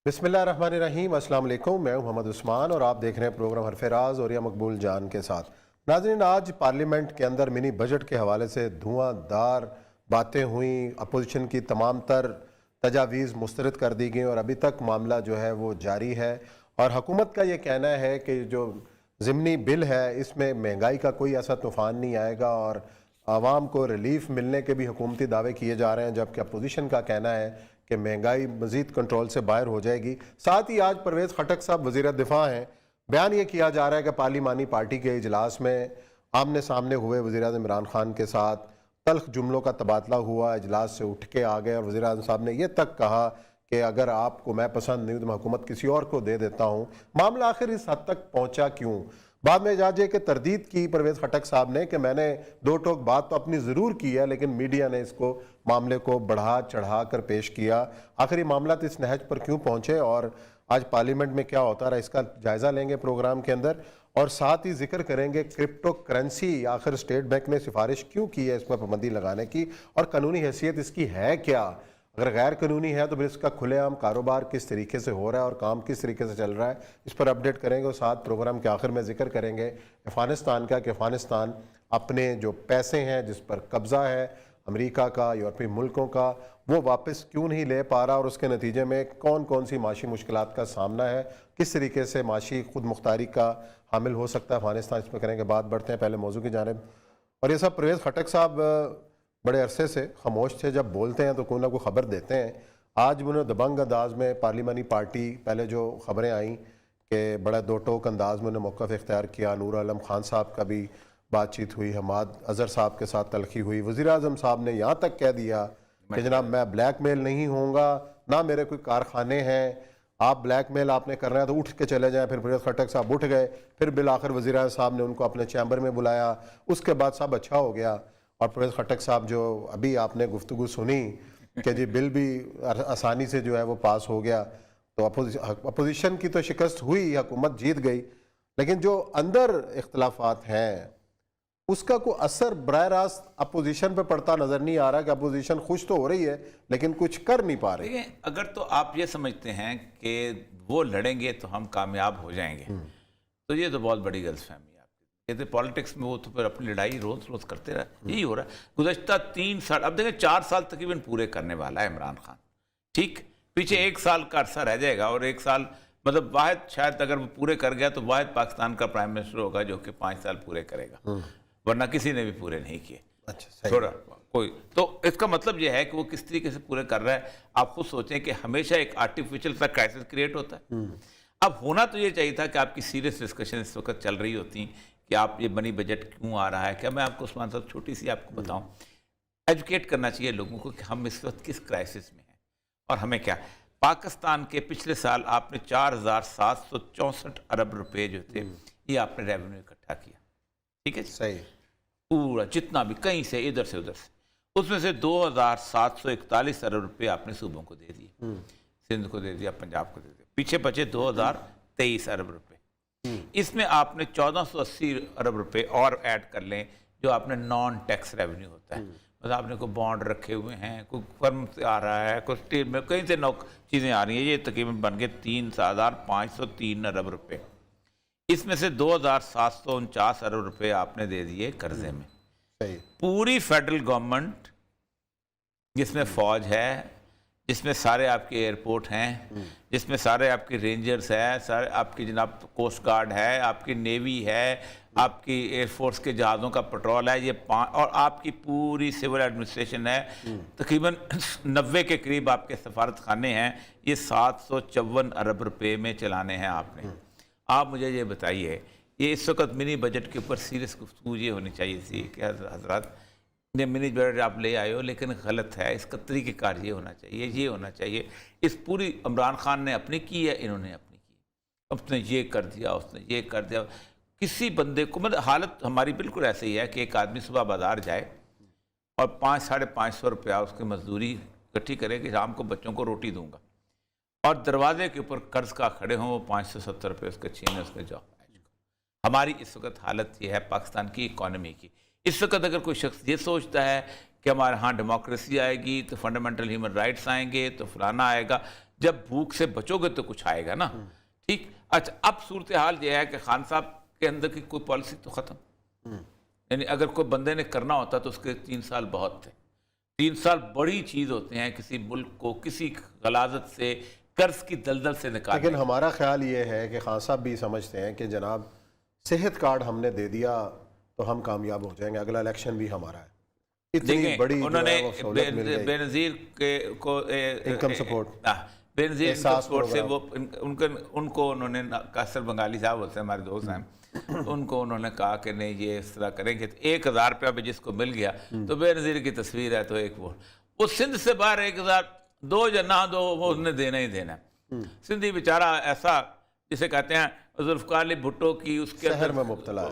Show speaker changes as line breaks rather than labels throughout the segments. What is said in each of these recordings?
बिस्मिल्लाहिर्रहमानिर्रहीम, अस्सलाम वालेकुम। मैं हूं मोहम्मद उस्मान और आप देख रहे हैं प्रोग्राम हरफराज और या मकबूल जान के साथ। नाज़रीन, आज पार्लियामेंट के अंदर मिनी बजट के हवाले से धुआंधार बातें हुई। अपोजिशन की तमाम तर तजावीज़ मुस्तरद कर दी गई और अभी तक मामला जो है वो जारी है। और हुकूमत का ये कहना है कि जो ज़िमनी बिल है इसमें महंगाई का कोई ऐसा तूफ़ान नहीं आएगा और आवाम को रिलीफ मिलने के भी हुकूमती दावे किए जा रहे हैं, जबकि अपोजिशन का कहना है कि महंगाई मजीद कंट्रोल से बाहर हो जाएगी। साथ ही आज परवेज़ खटक साहब वज़ीर दिफा हैं, बयान ये किया जा रहा है कि पार्लिमानी पार्टी के इजलास में आमने सामने हुए वज़ीर आज़म इमरान खान के साथ तल्ख जुमलों का तबादला हुआ, इजलास से उठ के आ गए और वज़ीर आज़म साहब ने यह तक कहा कि अगर आपको मैं पसंद नहीं तो मैं हुकूमत किसी और को दे देता हूँ। मामला आखिर इस हद तक पहुँचा क्यों? बाद में इजाज़े के तरदीद की परवेज़ खटक साहब ने कि मैंने दो टोक बात तो अपनी ज़रूर की है, लेकिन मीडिया ने इसको मामले को बढ़ा चढ़ा कर पेश किया। आखिर ये मामला तो इस नहज पर क्यों पहुँचे और आज पार्लियामेंट में क्या होता रहा, इसका जायज़ा लेंगे प्रोग्राम के अंदर। और साथ ही जिक्र करेंगे क्रिप्टो करेंसी आखिर स्टेट बैंक ने सिफारिश क्यों की है इसमें पाबंदी लगाने की और कानूनी हैसियत इसकी है क्या। अगर गैर कानूनी है तो फिर इसका खुलेआम कारोबार किस तरीके से हो रहा है और काम किस तरीके से चल रहा है, इस पर अपडेट करेंगे। और साथ प्रोग्राम के आखिर में जिक्र करेंगे अफ़गानिस्तान का कि अफ़गानिस्तान अपने जो पैसे हैं जिस पर कब्ज़ा है अमेरिका का, यूरोपीय मुल्कों का, वो वापस क्यों नहीं ले पा रहा और उसके नतीजे में कौन कौन सी माशी मुश्किलात का सामना है, किस तरीके से माशी खुद मुख्तारी का हामिल हो सकता है अफ़गानिस्तान। इस पर करेंगे बात। बढ़ते हैं पहले मौजू की जानिब। और ये सब परवेज़ खटक साहब बड़े अरसे से खामोश थे, जब बोलते हैं तो कोई ना कोई ख़बर देते हैं। आज उन्होंने दबंग अंदाज में पार्लिमानी पार्टी, पहले जो ख़बरें आई कि बड़ा दो टोक अंदाज में उन्होंने मौक़िफ़ इख्तियार किया। नूर आलम खान साहब का भी बातचीत हुई, हमाद अज़हर साहब के साथ तलखी हुई। वज़ीर आज़म साहब ने यहाँ तक कह दिया कि जनाब मैं ब्लैक मेल नहीं होऊंगा, ना मेरे कोई कारखाने हैं, आप ब्लैक मेल आपने कर रहे हैं तो उठ के चले जाएं। फिर परवेज़ खटक साहब उठ गए, फिर बिल आखिर वज़ीर आज़म साहब ने उनको अपने चैम्बर में बुलाया। उसके बाद सब अच्छा हो गया। और परवेज़ खटक साहब जो अभी आपने गुफ्तगू सुनी कि जी बिल भी आसानी से जो है वो पास हो गया, तो अपोजिशन की तो शिकस्त हुई, हुकूमत जीत गई, लेकिन जो अंदर इख्तलाफात हैं उसका कोई असर बराह रास्त अपोजिशन पे पड़ता नज़र नहीं आ रहा कि अपोजिशन खुश तो हो रही है लेकिन कुछ कर नहीं पा रही।
अगर तो आप ये समझते हैं कि वो लड़ेंगे तो हम कामयाब हो जाएंगे, तो ये तो बहुत बड़ी गलतफहमी है आपकी। ये तो पॉलिटिक्स में वो तो फिर अपनी लड़ाई रोज़ रोज़ करते रहे, यही हो रहा है। गुज़श्ता 3 साल, अब देखें 4 साल तकरीबन पूरे करने वाला है इमरान खान। ठीक, पीछे 1 साल का अरसा रह जाएगा और 1 साल मतलब वाहिद, शायद अगर वो पूरे कर गया तो वाहिद पाकिस्तान का प्राइम मिनिस्टर होगा जो कि 5 साल पूरे करेगा, वरना किसी ने भी पूरे नहीं किए।
अच्छा,
छोड़ा कोई। तो इसका मतलब यह है कि वो किस तरीके से पूरे कर रहा है। आप खुद सोचें कि हमेशा एक आर्टिफिशियल सा क्राइसिस क्रिएट होता है। अब होना तो ये चाहिए था कि आपकी सीरियस डिस्कशन इस वक्त चल रही होती कि आप ये मनी बजट क्यों आ रहा है। क्या मैं आपको उस्मान साहब छोटी सी आपको बताऊं, एजुकेट करना चाहिए लोगों को कि हम इस वक्त किस क्राइसिस में हैं और हमें क्या। पाकिस्तान के पिछले साल आपने 4764 अरब रुपए जो थे ये आपने रेवेन्यू इकट्ठा किया, ठीक है, सही पूरा जितना भी कहीं से इधर से उधर से, उसमें से 2741 अरब रुपए आपने सूबों को दे दिए, सिंध को दे दिया, पंजाब को दे दिया, पीछे बचे 2023 अरब रुपए। इसमें आपने 1480 अरब रुपए और ऐड कर लें जो आपने नॉन टैक्स रेवेन्यू होता है। मतलब आपने कोई बॉन्ड रखे हुए हैं, कोई फर्म से आ रहा है, कोई स्टेट में कहीं से चीज़ें आ रही हैं, ये तकरीबन बन गए 3503 अरब रुपए। इसमें से 2749 अरब रुपए आपने दे दिए कर्जे में। सही। पूरी फेडरल गवर्नमेंट जिसमें फौज है, जिसमें सारे आपके एयरपोर्ट हैं, जिसमें सारे आपके रेंजर्स हैं, सारे आपकी जनाब कोस्ट गार्ड है, आपकी नेवी है, आपकी एयरफोर्स के जहाज़ों का पेट्रोल है, ये 5 और आपकी पूरी सिविल एडमिनिस्ट्रेशन है, तकरीबन 90 के करीब आपके सफारत खाने हैं, ये 754 अरब रुपए में चलाने हैं आपने। आप मुझे ये बताइए, ये इस वक्त मिनी बजट के ऊपर सीरियस गुफ्तगू ये होनी चाहिए थी कि हजरत ने मिनी बजट आप ले आए हो लेकिन गलत है, इसका तरीक़ेकार ये होना चाहिए, ये होना चाहिए। इस पूरी इमरान खान ने अपनी की है, इन्होंने अपनी की, उसने ये कर दिया, उसने ये कर दिया। किसी बंदे को मतलब हालत हमारी बिल्कुल ऐसे ही है कि एक आदमी सुबह बाजार जाए और 500-550 रुपया उसकी मजदूरी इकट्ठी करे कि शाम को बच्चों को रोटी दूंगा, और दरवाजे के ऊपर कर्ज का खड़े हों, वो 570 रुपये उसके छीने उसके जाओ। हमारी इस वक्त हालत ये है पाकिस्तान की इकॉनमी की। इस वक्त अगर कोई शख्स ये सोचता है कि हमारे यहाँ डेमोक्रेसी आएगी तो फंडामेंटल ह्यूमन राइट्स आएंगे तो फलाना आएगा। जब भूख से बचोगे तो कुछ आएगा ना। ठीक। अच्छा, अब सूरत हाल यह है कि खान साहब के अंदर की कोई पॉलिसी तो ख़त्म। यानी अगर कोई बंदे ने करना होता तो उसके 3 साल बहुत थे। 3 साल बड़ी चीज़ होते हैं किसी मुल्क को किसी गलाजत से, कर्ज की दलदल से निकाल।
लेकिन हमारा ख्याल ये है कि खान साहब भी समझते हैं कि जनाब सेहत कार्ड हमने दे दिया तो हम कामयाब हो जाएंगे, अगला इलेक्शन भी हमारा है। इतनी बड़ी
उन्होंने
बेनज़ीर
को
income support,
Benazir income support से वो उनको उन्होंने कासर बंगाली साहब होते हैं हमारे दोस्त हैं, उनको उन्होंने कहा कि नहीं ये इस तरह करेंगे तो 1000 रुपया भी जिसको मिल गया तो बेनज़ीर की तस्वीर है तो एक वो सिंध से बाहर 1000 दो या ना दो वो उसने देना ही देना। सिंधी बेचारा ऐसा जिसे कहते हैं जुल्फ़िकार अली भुट्टो की उसके
शहर में मुब्तला है,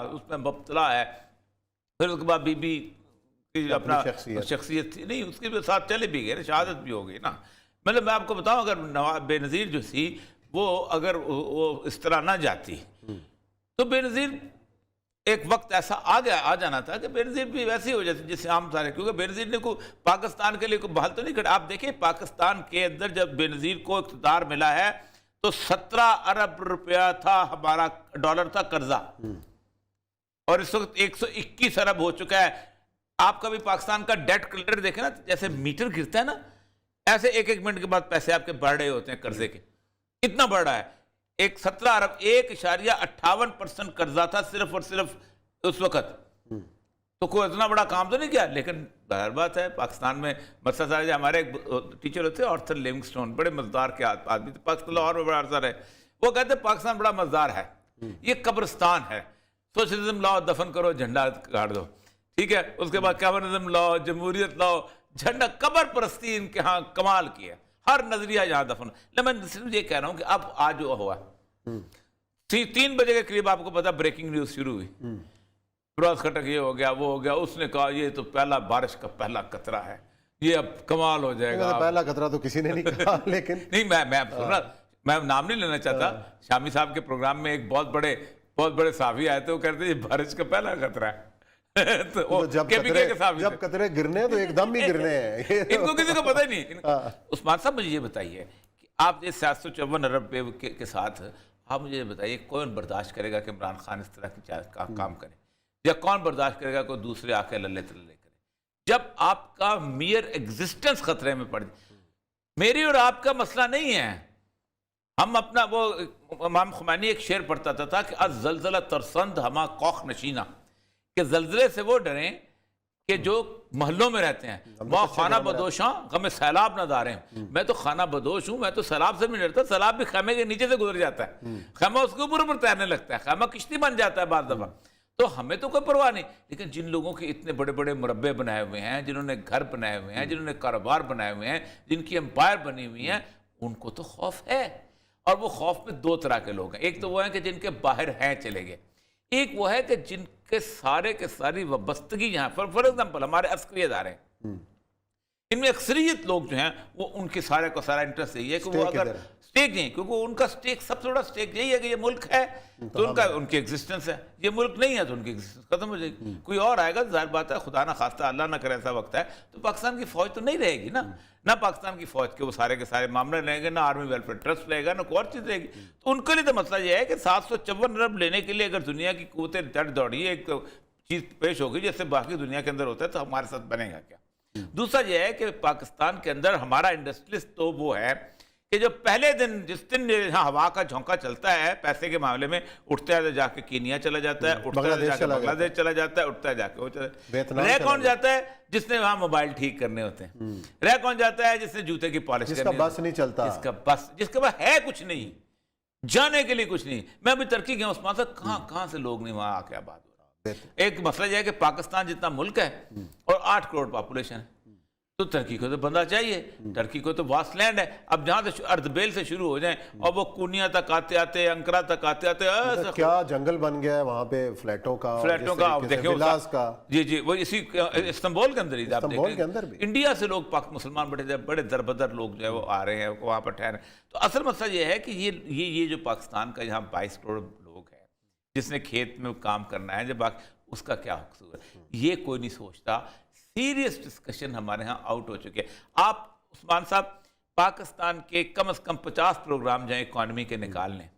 उसमें मुब्तला है। फिर उसके बाद बीबी की अपना शख्सियत थी नहीं, उसके साथ चले भी गए, शहादत भी हो गई ना। मतलब मैं आपको बताऊं अगर नवाब बेनज़ीर जो थी वो अगर वो इस तरह ना जाती तो बेनज़ीर एक वक्त ऐसा आ जाना था कि बेनज़ीर भी वैसे ही हो जाती जैसे आम सारे, क्योंकि बेनज़ीर ने को पाकिस्तान के लिए कोई बहाल तो नहीं खड़ा। आप देखिए पाकिस्तान के अंदर जब बेनज़ीर को इक़्तिदार मिला है तो 17 अरब रुपया था हमारा डॉलर था कर्जा, और इस वक्त 121 अरब हो चुका है। आप कभी पाकिस्तान का डेट कैलेंडर देखें ना, जैसे मीटर गिरता है ना ऐसे एक मिनट के बाद पैसे आपके बढ़ रहे होते हैं कर्जे के, इतना बढ़ रहा है। 17 अरब 1.58% कर्जा था सिर्फ और सिर्फ उस वक्त। तो कोई इतना बड़ा काम तो नहीं किया। लेकिन बाहर बात है पाकिस्तान में मसला सारे हमारे एक टीचर होते हैं आर्थर लिविंगस्टोन, बड़े मजेदार के आदमी थे, पाकिस्तान लाहौर में बड़ा अर्सा रहे। वो कहते हैं पाकिस्तान बड़ा मजेदार है, ये कब्रिस्तान है, सोशलिज्म लाओ दफन करो झंडा गाड़ दो, ठीक है, उसके बाद कम्युनिज्म लाओ जमहूरियत लाओ झंडा, कब्र परस्ती इनके यहाँ कमाल की है, हर नजरिया यहाँ दफन। मैं सिर्फ ये कह रहा हूँ कि अब आज जो हुआ 3 बजे के करीब आपको पता ब्रेकिंग न्यूज शुरू हुई, फिरोज खटक ये हो गया वो हो गया, उसने कहा ये तो पहला बारिश का पहला कतरा है, ये अब कमाल हो जाएगा।
पहला कतरा तो किसी ने नहीं कहा लेकिन
नहीं मैं नाम नहीं लेना चाहता। शामी साहब के प्रोग्राम में एक बहुत बड़े साफी आए थे, वो कहते हैं बारिश का पहला खतरा है।
तो जब कतरे गिरने तो एकदम ही गिरने हैं
इनको किसी को पता ही नहीं। उस्मान साहब मुझे ये बताइए कि आप ये 754 अरब के साथ आप मुझे बताइए कौन बर्दाश्त करेगा कि इमरान खान इस तरह की काम करे, या कौन बर्दाश्त करेगा कोई दूसरे आके लल्ले तल्ले करे, जब आपका मियर एग्जिस्टेंस खतरे में पड़ जाए। मेरी और आपका मसला नहीं है, हम अपना वो इमाम खुमैनी एक शेर पढ़ता था कि अज जलजला तरसंद हमा कौख नशीना, कि जलजले से वो डरें कि जो महलों में रहते हैं। वहाँ खाना बदोश हमें सैलाब न दारें, मैं तो खाना बदोश हूँ, मैं तो सैलाब से नहीं डरता, सैलाब भी खैमे के नीचे से गुजर जाता है, खैमा उसके ऊपर तैरने लगता है, खैमा किश्ती बन जाता है बाद दफा, तो हमें तो कोई परवाह नहीं। लेकिन जिन लोगों के इतने बड़े बड़े मुरब्बे बनाए हुए हैं, जिन्होंने घर बनाए हुए हैं, जिन्होंने कारोबार बनाए हुए हैं, जिनकी एम्पायर बनी हुई है, उनको तो खौफ है। और वो खौफ में 2 तरह के लोग हैं, एक तो वो है कि जिनके बाहर हैं चले गए, एक वो है कि जिनके सारे के सारी वाबस्तगी यहाँ फॉर एग्जाम्पल हमारे अस्करी इदारे हैं, इनमें अक्सरियत लोग जो हैं वो उनके सारे का सारा इंटरेस्ट यही है कि वो अगर स्टेक नहीं, क्योंकि उनका स्टेक सबसे बड़ा स्टेक यही है कि ये मुल्क है तो उनका उनकी एग्जिस्टेंस है, ये मुल्क नहीं है तो उनकी एग्जिस्टेंस खत्म हो जाएगी। कोई और आएगा जाहिर बात है, खुदा ना खास्ता अल्लाह ना करे ऐसा वक्त है तो पाकिस्तान की फौज तो नहीं रहेगी ना पाकिस्तान की फौज के वो सारे के सारे मामले रहेंगे, ना आर्मी वेलफेयर ट्रस्ट रहेगा, ना कोई और चीज़ रहेगी। तो उनके लिए तो मसला ये है कि 754 अरब लेने के लिए अगर दुनिया की कुव्वतें चढ़ दौड़ी एक तो चीज़ पेश होगी जैसे बाकी दुनिया के अंदर होता है, तो हमारे साथ बनेगा क्या। दूसरा यह है कि पाकिस्तान के अंदर हमारा इंडस्ट्रियलिस्ट तो वो है कि जो पहले दिन जिस दिन यहाँ हवा का झोंका चलता है पैसे के मामले में, उठता है तो जाके कीनिया चला जाता है, उठता है जाके बांग्लादेश चला जाता है, उठता है जाके वो चला, रह कौन जाता है जिसने वहाँ मोबाइल ठीक करने होते हैं, रह कौन जाता है जिसने जूते की पॉलिश करनी,
जिसका बस नहीं चलता,
जिसके पास है कुछ नहीं, जाने के लिए कुछ नहीं। मैं अभी टर्की गया उस्मान साहब, कहाँ से लोग नहीं वहाँ आके आबाद हो रहा। एक मसला यह है कि पाकिस्तान जितना मुल्क है और 8 करोड़ पॉपुलेशन है, तो टर्की को तो बंदा चाहिए, टर्की को तो वास्ट लैंड है। अब जहां से अर्धबेल से शुरू हो जाए और वो कुनिया तक आते आते अंकरा तक आते आते
क्या जंगल बन गया है वहां पे फ्लैटों का
देखियो जी वो इसी इस्तांबुल के अंदर ही आप देखें, इंडिया से लोग मुसलमान बड़े दरबदर लोग जो है वो आ रहे हैं वहां पर ठहरे। तो असल मसला ये है कि ये जो पाकिस्तान का यहाँ 22 करोड़ लोग है जिसने खेत में काम करना है, जब उसका क्या कसूर है, ये कोई नहीं सोचता। सीरियस डिस्कशन हमारे यहाँ आउट हो चुके हैं। आप उस्मान साहब पाकिस्तान के कम से कम 50 प्रोग्राम जो इकॉनमी के निकाल लें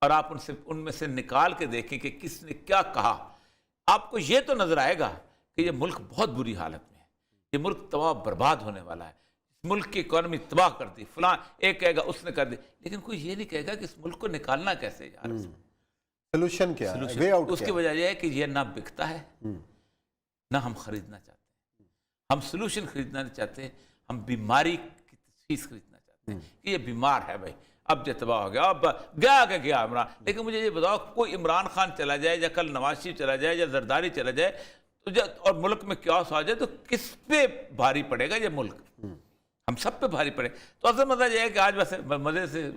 और आप उनमें से निकाल के देखें कि किसने क्या कहा, आपको ये तो नजर आएगा कि ये मुल्क बहुत बुरी हालत में है, ये मुल्क तबाह बर्बाद होने वाला है, इस मुल्क की इकॉनमी तबाह कर दी, फलां एक कहेगा उसने कर दी, लेकिन कोई ये नहीं कहेगा कि इस मुल्क को निकालना कैसे यार।
सोल्यूशन क्या है, वे आउट
उसकी वजह यह है कि ये ना बिकता है ना हम खरीदना चाहते हैं। हम सोल्यूशन खरीदना नहीं चाहते, हम बीमारी की तशखीस खरीदना चाहते हैं कि ये बीमार है भाई, अब जो तबाह हो गया, अब गया इमरान। लेकिन मुझे ये बताओ, कोई इमरान खान चला जाए या कल नवाज शरीफ चला जाए या जरदारी चला जाए तो और मुल्क में क्यास आ जाए तो किस पे भारी पड़ेगा ये मुल्क? हम सब पे भारी पड़े। तो असल मजा यह है कि आज वैसे मजे से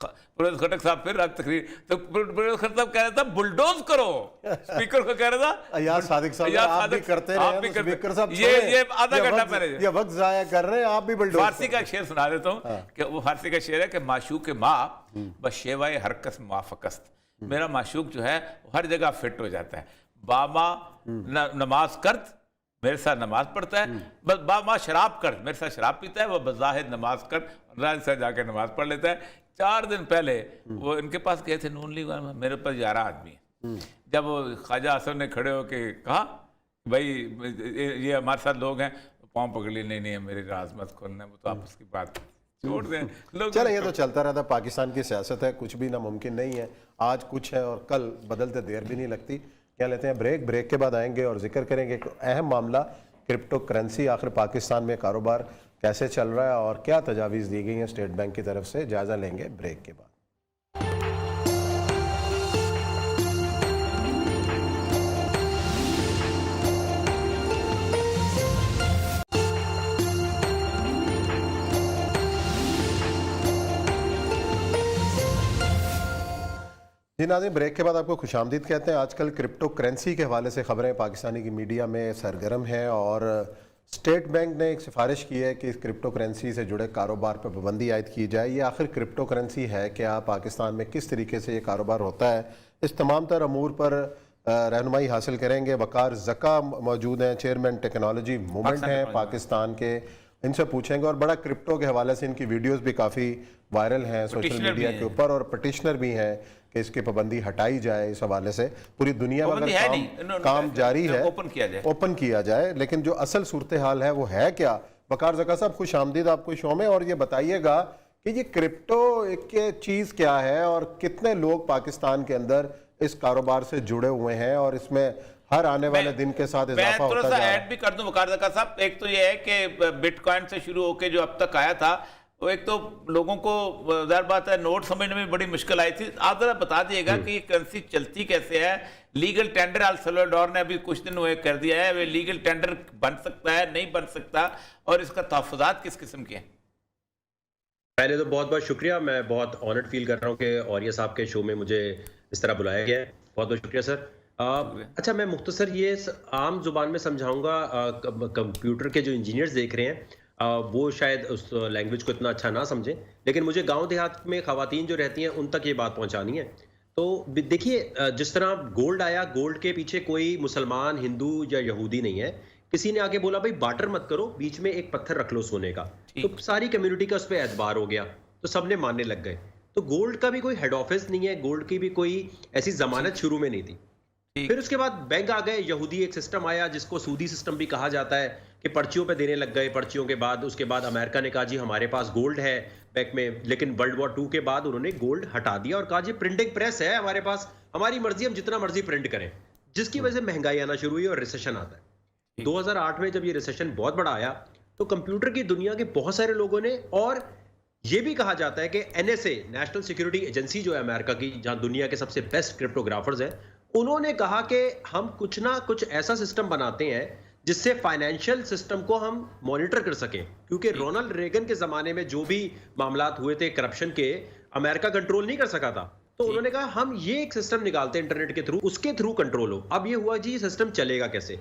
परवेज खटक साहब फिर आज तकरीर, तो परवेज खटक साहब कह रहा था बुलडोज करो, स्पीकर को कह रहा था
यार सादिक साहब आप भी करते रहे हैं, स्पीकर साहब
ये आधा घंटा पहले
ये वक्त जाया कर रहे हैं, आप भी बुलडोज।
फारसी का एक शेर सुना देता हूँ कि वो फारसी का शेर है कि माशूक माँ बशेवाए हरकस मुआफकस्त, मेरा माशूक जो है हर जगह फिट हो जाता है। बामा नमाज करत मेरे साथ नमाज पढ़ता है, बस बामा शराब कर मेरे साथ शराब पीता है, वह बज़ाहिर नमाज कर राज से जाकर नमाज पढ़ लेता है। 4 दिन पहले वो इनके पास गए थे नून लीग वाले, मेरे पास 11 आदमी है। जब वो ख्वाजा हसन ने खड़े होके कहा भाई ये हमारे साथ लोग हैं, पाँव पकड़ लिए, नहीं मेरी राज मत खोलना, वो तो आप उसकी बात छोड़ दें लोग।
चलो ये तो चलता रहता, पाकिस्तान की सियासत है, कुछ भी नामुमकिन नहीं है, आज कुछ है और कल बदलते देर भी नहीं लगती। क्या लेते हैं ब्रेक के बाद आएंगे और जिक्र करेंगे एक अहम मामला, क्रिप्टो करेंसी, आखिर पाकिस्तान में कारोबार कैसे चल रहा है और क्या तजावीज़ दी गई हैं स्टेट बैंक की तरफ से, जायज़ा लेंगे ब्रेक के बाद। जी नाज़रीन, ब्रेक के बाद आपको खुशामदीद कहते हैं। आजकल क्रिप्टो करेंसी के हवाले से खबरें पाकिस्तानी की मीडिया में सरगर्म हैं और स्टेट बैंक ने एक सिफारिश की है कि इस क्रिप्टो करेंसी से जुड़े कारोबार पर पाबंदी आयद की जाए। ये आखिर क्रिप्टो करेंसी है क्या, पाकिस्तान में किस तरीके से ये कारोबार होता है, इस तमाम तर अमूर पर रहनुमाई हासिल करेंगे। वकार ज़का मौजूद हैं, चेयरमैन टेक्नोलॉजी मूवमेंट हैं पाकिस्तान के, इनसे पूछेंगे। और बड़ा क्रिप्टो के हवाले से इनकी वीडियोज़ भी काफ़ी वायरल हैं सोशल मीडिया के ऊपर और पटिशनर भी हैं कि इसकी पाबंदी हटाई जाए। इस हवाले से पूरी दुनिया में अगर काम जारी है, ओपन किया जाए, लेकिन जो असल सूरत हाल है वो है क्या? वकार ज़का साहब खुश आमदीद आपको शो में, और ये बताइएगा कि ये क्रिप्टो एक चीज़ क्या है और कितने लोग पाकिस्तान के अंदर इस कारोबार से जुड़े हुए हैं और इसमें हर आने वाले दिन के साथ इजाफा होता जा रहा है।
ऐड भी कर दूं वकार ज़का साहब, एक तो ये है कि बिटकॉइन से शुरू होकर जो अब तक आया था, वो एक तो लोगों को ज़ाहिर बात है नोट समझने में बड़ी मुश्किल आई थी। आप जरा बता दिएगा कि ये करेंसी चलती कैसे है। लीगल टेंडर अल सल्वाडोर ने अभी कुछ दिन हुए कर दिया है, वे लीगल टेंडर बन सकता है नहीं बन सकता, और इसका तहफ़्फ़ुज़ात किस किस्म के हैं?
पहले तो बहुत बहुत शुक्रिया, मैं बहुत ऑनर्ड फील कर रहा हूँ कि औरिया साहब के शो में मुझे इस तरह बुलाया गया है। बहुत बहुत शुक्रिया सर। अच्छा, मैं मुख्तसर ये आम जुबान में समझाऊंगा। कंप्यूटर के जो इंजीनियर्स देख रहे हैं वो शायद उस लैंग्वेज को इतना अच्छा ना समझें, लेकिन मुझे गांव देहात में ख़वातीन जो रहती हैं उन तक ये बात पहुंचानी है। तो देखिए, जिस तरह गोल्ड आया, गोल्ड के पीछे कोई मुसलमान, हिंदू या यहूदी नहीं है। किसी ने आगे बोला भाई बार्टर मत करो, बीच में एक पत्थर रख लो सोने का, तो सारी कम्युनिटी का उस पर एतबार हो गया, तो सबने मानने लग गए। तो गोल्ड का भी कोई हेड ऑफिस नहीं है, गोल्ड की भी कोई ऐसी जमानत शुरू में नहीं थी। फिर उसके बाद बैंक आ गए, यहूदी एक सिस्टम आया जिसको सूदी सिस्टम भी कहा जाता है कि पर्चियों पे देने लग गए। पर्चियों के बाद उसके बाद अमेरिका ने कहा जी हमारे पास गोल्ड है बैंक में, लेकिन वर्ल्ड वॉर 2 के बाद उन्होंने गोल्ड हटा दिया और कहा जी प्रिंटिंग प्रेस है हमारे पास, हमारी मर्जी, हम जितना मर्जी प्रिंट करें, जिसकी वजह से महंगाई आना शुरू हुई और रिसेशन आता है। 2008 में जब ये रिसेशन बहुत बड़ा आया तो कंप्यूटर की दुनिया के बहुत सारे लोगों ने, और ये भी कहा जाता है कि NSA, नेशनल सिक्योरिटी एजेंसी जो है अमेरिका की, जहां दुनिया के सबसे बेस्ट क्रिप्टोग्राफर्स हैं, उन्होंने कहा कि हम कुछ ना कुछ ऐसा सिस्टम बनाते हैं जिससे फाइनेंशियल सिस्टम को हम मॉनिटर कर सकें, क्योंकि रोनाल्ड रेगन के जमाने में जो भी मामलात हुए थे करप्शन के, अमेरिका कंट्रोल नहीं कर सका था। तो उन्होंने कहा हम ये एक सिस्टम निकालते हैं इंटरनेट के थ्रू, उसके थ्रू कंट्रोल हो। अब ये हुआ जी सिस्टम चलेगा कैसे?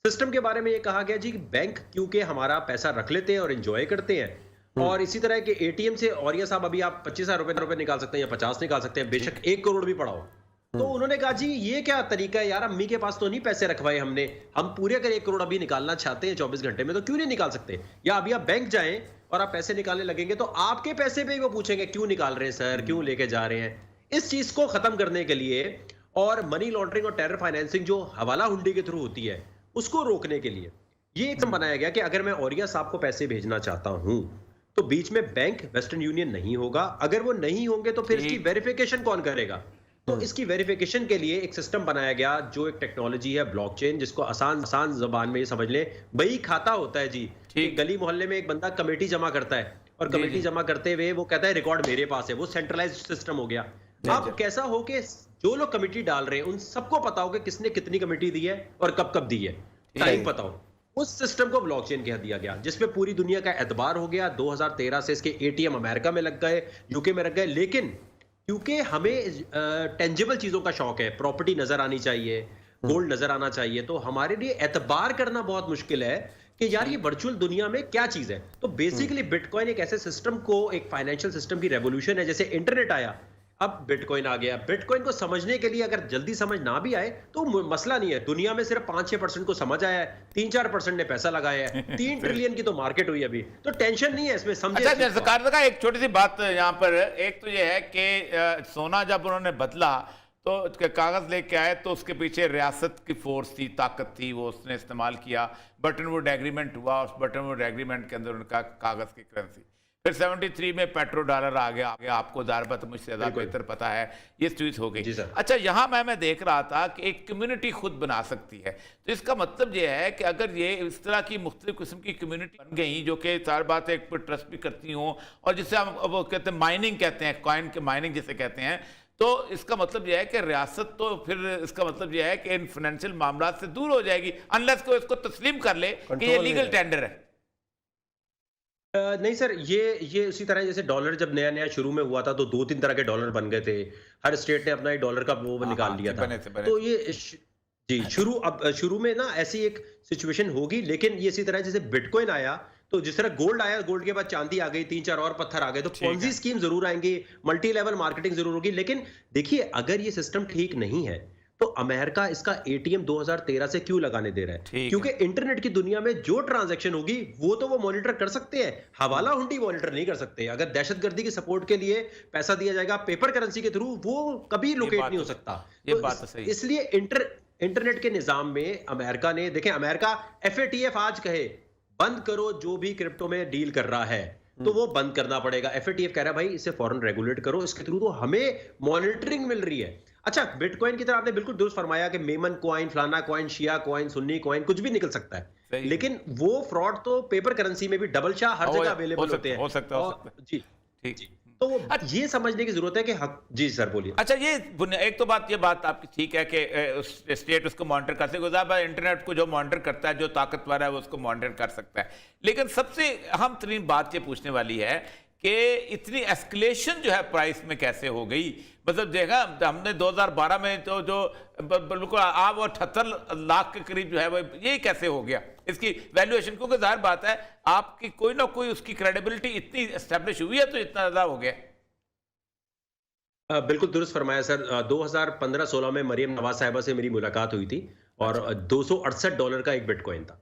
सिस्टम के बारे में ये कहा गया जी बैंक क्योंकि हमारा पैसा रख लेते हैं और एंजॉय करते हैं, और इसी तरह के ATM से, और ये साहब अभी आप 25,000 रुपए निकाल सकते हैं या 50 निकाल सकते हैं, बेशक 1 करोड़ भी पड़ा हो, तो उन्होंने कहा जी ये क्या तरीका है यार, अम्मी के पास तो नहीं पैसे रखवाए हमने, हम पूरे अगर 1 करोड़ अभी निकालना चाहते हैं 24 घंटे में तो क्यों नहीं निकाल सकते, या अभी आप बैंक जाएं और आप पैसे निकालने लगेंगे तो आपके पैसे पे ही वो पूछेंगे क्यों निकाल रहे हैं सर, क्यों लेके जा रहे हैं। इस चीज को खत्म करने के लिए और मनी लॉन्ड्रिंग और टेरर फाइनेंसिंग जो हवाला हुंडी के थ्रू होती है उसको रोकने के लिए ये एक बनाया गया कि अगर मैं औरिया साहब को पैसे भेजना चाहता हूं तो बीच में बैंक वेस्टर्न यूनियन नहीं होगा, अगर वो नहीं होंगे तो फिर इसकी वेरिफिकेशन कौन करेगा। तो इसकी वेरिफिकेशन के लिए एक सिस्टम बनाया गया जो एक टेक्नोलॉजी है ब्लॉकचेन, जिसको आसान आसान जबान में ये समझ ले बही खाता होता है जी। एक गली मोहल्ले में एक बंदा कमेटी जमा करता है और कमेटी जमा करते हुए वो कहता है रिकॉर्ड मेरे पास है, वो सेंट्रलाइज्ड सिस्टम हो गया। अब कैसा हो कि जो लोग कमेटी डाल रहे हैं उन सबको पता हो कि किसने कितनी कमेटी दी है और कब कब दी है, टाइम पता हो। उस सिस्टम को ब्लॉकचेन कह दिया गया जिसपे पूरी दुनिया का एतबार हो गया। 2013 से इसके एटीएम अमेरिका में लग गए, यूके में लग गए, लेकिन क्योंकि हमें टेंजिबल चीजों का शौक है, प्रॉपर्टी नजर आनी चाहिए, गोल्ड नजर आना चाहिए, तो हमारे लिए एतबार करना बहुत मुश्किल है कि यार ये वर्चुअल दुनिया में क्या चीज है। तो बेसिकली बिटकॉइन एक ऐसे सिस्टम को, एक फाइनेंशियल सिस्टम की रेवोल्यूशन है। जैसे इंटरनेट आया, अब बिटकॉइन आ गया। बिटकॉइन को समझने के लिए अगर जल्दी समझ ना भी आए तो मसला नहीं है, दुनिया में सिर्फ 5-6% को समझ आया है, 3-4% ने पैसा लगाया है, 3 ट्रिलियन की तो मार्केट हुई अभी, तो टेंशन नहीं है इसमें, समझे।
अच्छा सरकार का एक छोटी सी बात यहाँ पर, एक तो ये है कि सोना जब उन्होंने बदला तो कागज लेके आए तो उसके पीछे रियासत की फोर्स थी, ताकत थी, वो उसने इस्तेमाल किया। बटन वुड एग्रीमेंट हुआ, उस बटन वुड एग्रीमेंट के अंदर उनका कागज की करेंसी। फिर 73 में पेट्रो डॉलर आ गया, आपको दारबत मुझसे ज्यादा बेहतर पता है, ये चीज हो गई। अच्छा यहाँ मैं देख रहा था कि एक कम्युनिटी खुद बना सकती है, तो इसका मतलब ये है कि अगर ये इस तरह की मुख्तलिफ किस्म की कम्युनिटी बन गई जो कि सार बात एक पर ट्रस्ट भी करती हों, और जिसे हम वो कहते हैं माइनिंग कहते हैं, कॉइन के माइनिंग जिसे कहते हैं, तो इसका मतलब यह है कि रियासत तो फिर इसका मतलब यह है कि इन फाइनेंशियल मामला से दूर हो जाएगी अनलेस को इसको तस्लीम कर ले कि ये लीगल टेंडर है।
नहीं सर, ये उसी तरह जैसे डॉलर जब नया नया शुरू में हुआ था तो 2-3 तरह के डॉलर बन गए थे, हर स्टेट ने अपना एक डॉलर का वो निकाल लिया था। तो ये जी शुरू में ना ऐसी एक सिचुएशन होगी, लेकिन ये इसी तरह जैसे बिटकॉइन आया तो जिस तरह गोल्ड आया, गोल्ड के बाद चांदी आ गई, 3-4 और पत्थर आ गए, तो पॉन्जी स्कीम जरूर आएंगी, मल्टी लेवल मार्केटिंग जरूर होगी। लेकिन देखिए अगर ये सिस्टम ठीक नहीं है तो अमेरिका इसका एटीएम 2013 से क्यों लगाने दे रहा है? क्योंकि इंटरनेट की दुनिया में जो ट्रांजैक्शन होगी वो तो वो मॉनिटर कर सकते हैं, हवाला हुंडी मॉनिटर नहीं कर सकते। अगर दहशतगर्दी की सपोर्ट के लिए पैसा दिया जाएगा पेपर करेंसी के थ्रू, वो कभी लोकेट नहीं हो सकता।
ये बात तो सही।
इसलिए इंटरनेट के निजाम में अमेरिका ने, देखें अमेरिका FATF आज कहे बंद करो जो भी क्रिप्टो में डील कर रहा है तो वो बंद करना पड़ेगा। FATF कह रहा है भाई इसे फौरन रेगुलेट करो, इसके थ्रू तो हमें मॉनिटरिंग मिल रही है। अच्छा, बिटकॉइन की तरह आपने बिल्कुल दुरुस्त फरमाया कि मेमन कॉइन, फलाना कॉइन, शिया कॉइन, सुन्नी कॉइन, कुछ भी निकल सकता है, लेकिन वो फ्रॉड तो पेपर करेंसी में भी डबल शाह हर जगह अवेलेबल होते हैं।
हो सकता है
जी ठीक। तो ये समझने की जरूरत है कि जी सर बोलिए।
अच्छा, ये एक तो ये बात आपकी ठीक है कि स्टेट उसको मॉनिटर कर सकते, इंटरनेट को जो मॉनिटर करता है, जो ताकतवर है वो उसको मॉनिटर कर सकता है। लेकिन सबसे अहम तरीन बात ये पूछने वाली है कि इतनी एस्केलेशन जो है प्राइस में कैसे हो गई। मतलब देखा हमने 2012 में तो जो बिल्कुल आप 78 लाख के करीब जो है वो ये कैसे हो गया इसकी वैल्यूएशन, क्योंकि जाहिर बात है आपकी कोई ना कोई उसकी क्रेडिबिलिटी इतनी एस्टेब्लिश हुई है तो इतना ज्यादा हो गया।
बिल्कुल दुरुस्त फरमाया सर। 2015-16 में मरियम नवाज साहिबा से मेरी मुलाकात हुई थी और $268 का एक बिटकॉइन था।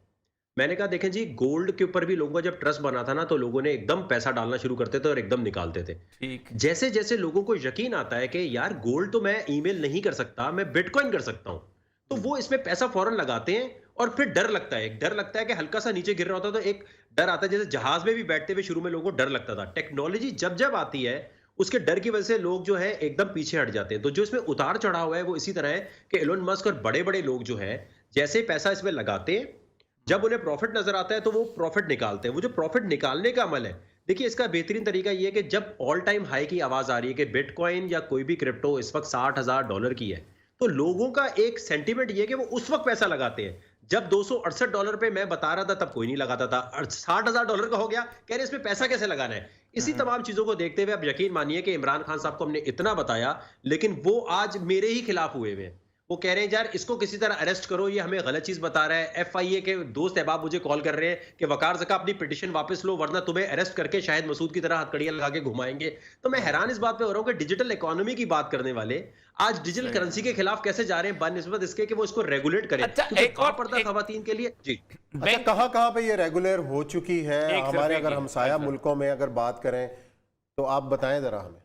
मैंने कहा देखें जी, गोल्ड के ऊपर भी लोगों का जब ट्रस्ट बना था ना तो लोगों ने एकदम पैसा डालना शुरू करते थे और एकदम निकालते थे। ठीक। जैसे जैसे लोगों को यकीन आता है कि यार गोल्ड तो मैं ईमेल नहीं कर सकता, मैं बिटकॉइन कर सकता हूं, तो वो इसमें पैसा फौरन लगाते हैं। और फिर डर लगता है, एक डर लगता है कि हल्का सा नीचे गिर रहा होता तो एक डर आता है, जैसे जहाज में भी बैठते हुए शुरू में लोगों को डर लगता था। टेक्नोलॉजी जब जब आती है उसके डर की वजह से लोग जो है एकदम पीछे हट जाते हैं। तो जो इसमें उतार चढ़ाव है वो इसी तरह है कि एलोन मस्क और बड़े बड़े लोग जो है जैसे पैसा इसमें लगाते हैं, जब उन्हें प्रॉफिट नजर आता है तो वो प्रॉफिट निकालते हैं। वो जो प्रॉफिट निकालने का अमल है, देखिए इसका बेहतरीन तरीका ये है कि जब ऑल टाइम हाई की आवाज आ रही है कि बिटकॉइन या कोई भी क्रिप्टो इस वक्त $60,000 की है, तो लोगों का एक सेंटीमेंट ये है कि वो उस वक्त पैसा लगाते हैं जब $268 पे मैं बता रहा था तब कोई नहीं लगाता था, $60,000 का हो गया, कह रहे इसमें पैसा कैसे लगाना है। इसी तमाम चीजों को देखते हुए अब यकीन मानिए कि इमरान खान साहब को हमने इतना बताया लेकिन वो आज मेरे ही खिलाफ हुए हुए हैं। वो कह रहे हैं यार इसको किसी तरह अरेस्ट करो, ये हमें गलत चीज बता रहा है। FIA के दोस्त अहबाब मुझे कॉल कर रहे हैं कि वकार ज़का अपनी पिटीशन वापस लो वरना तुम्हें अरेस्ट करके शायद मसूद की तरह हथकड़ियां लगा के घुमाएंगे। तो मैं हैरान इस बात पे हो रहा हूँ कि डिजिटल इकोनॉमी की बात करने वाले आज डिजिटल करेंसी के खिलाफ कैसे जा रहे हैं बनिस्बत इसके कि वो इसको रेगुलेट करें।
अच्छा,
क्योंकि
एक और
पर्दा खवातीन के लिए जी
अच्छा, कहाँ कहाँ पे ये रेगुलर हो चुकी है
एक
हमारे
सिर्फ
अगर
एक ही,
हमसाया
एक सिर्फ।
मुल्कों में अगर बात करें तो आप बताएं जरा हमें।